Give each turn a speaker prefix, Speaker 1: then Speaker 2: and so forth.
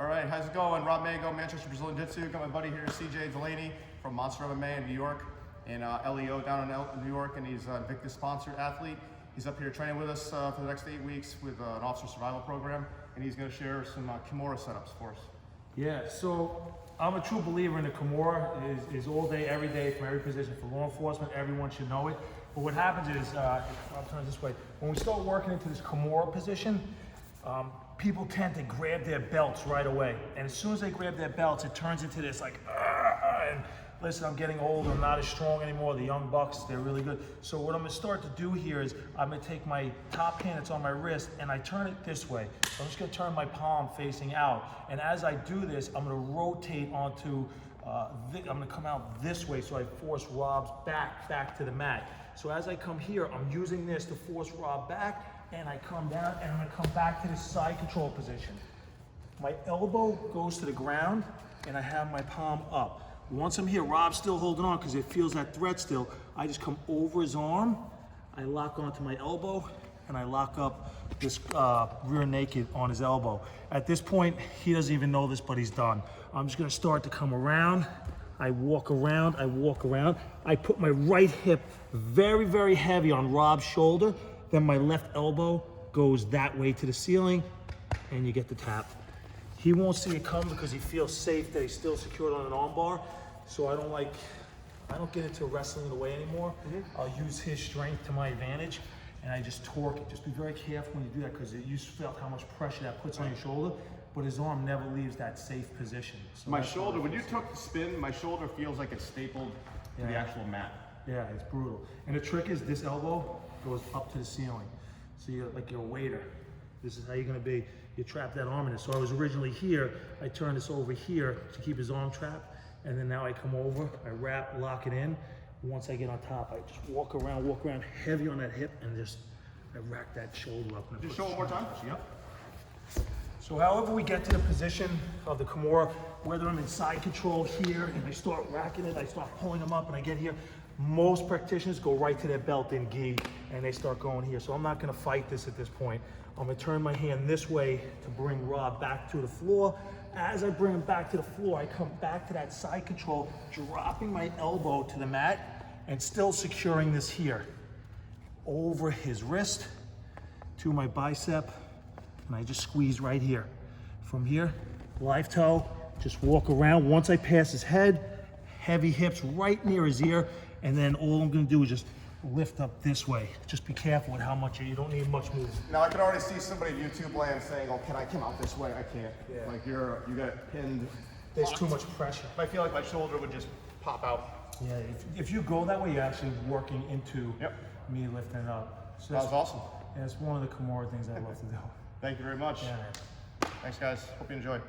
Speaker 1: All right, how's it going? Rob Mago, Manchester Brazilian Jiu-Jitsu. Got my buddy here, CJ Delaney from Monster MMA in New York, and LEO down in New York, and he's a Victus sponsored athlete. He's up here training with us for the next 8 weeks with an officer survival program, and he's going to share some Kimura setups for us.
Speaker 2: Yeah, so I'm a true believer in the Kimura. Is all day, every day, from every position. For law enforcement, everyone should know it. But what happens is, I'll turn it this way, when we start working into this Kimura position, people tend to grab their belts right away. And as soon as they grab their belts, it turns into this like, and listen, I'm getting old, I'm not as strong anymore. The young bucks, they're really good. So what I'm gonna start to do here is I'm gonna take my top hand that's on my wrist and I turn it this way. So I'm just gonna turn my palm facing out. And as I do this, I'm gonna rotate onto, I'm gonna come out this way so I force Rob's back to the mat. So as I come here, I'm using this to force Rob back, and I come down and I'm gonna come back to this side control position. My elbow goes to the ground and I have my palm up. Once I'm here, Rob's still holding on because it feels that threat still. I just come over his arm, I lock onto my elbow, and I lock up this rear naked on his elbow. At this point, he doesn't even know this, but he's done. I'm just gonna start to come around. I walk around, I put my right hip very, very heavy on Rob's shoulder, then my left elbow goes that way to the ceiling, and you get the tap. He won't see it come because he feels safe that he's still secured on an arm bar, so I don't get into wrestling the way anymore. I'll use his strength to my advantage, and I just torque it. Just be very careful when you do that because you felt how much pressure that puts on your shoulder, but his arm never leaves that safe position. So
Speaker 1: my shoulder, when you took the spin, my shoulder feels like it's stapled to the actual mat.
Speaker 2: Yeah, it's brutal. And the trick is this elbow goes up to the ceiling. So you're like you're a waiter. This is how you're gonna be. You trap that arm in it. So I was originally here, I turn this over here to keep his arm trapped, and then now I come over, I wrap, lock it in. Once I get on top, I just walk around heavy on that hip, and I rack that shoulder up.
Speaker 1: Just show it one more time.
Speaker 2: Yep. So however we get to the position of the Kimura, whether I'm in side control here and I start racking it, I start pulling them up and I get here, most practitioners go right to their belt in gi and they start going here. So I'm not gonna fight this at this point. I'm gonna turn my hand this way to bring Rob back to the floor. As I bring him back to the floor, I come back to that side control, dropping my elbow to the mat and still securing this here. Over his wrist to my bicep, and I just squeeze right here. From here, live toe, just walk around. Once I pass his head, heavy hips right near his ear, and then all I'm gonna do is just lift up this way. Just be careful with how much, you don't need much movement.
Speaker 1: Now I can already see somebody in YouTube land saying, "Oh, can I come out this way?" I can't.
Speaker 2: Yeah.
Speaker 1: Like you got it pinned.
Speaker 2: There's too much pressure.
Speaker 1: I feel like my shoulder would just pop out.
Speaker 2: Yeah, if you go that way, you're actually working into me lifting it up. So
Speaker 1: That was awesome.
Speaker 2: Yeah, it's one of the Kimura things I love to do.
Speaker 1: Thank you very much.
Speaker 2: Yeah, man.
Speaker 1: Thanks, guys. Hope you enjoy.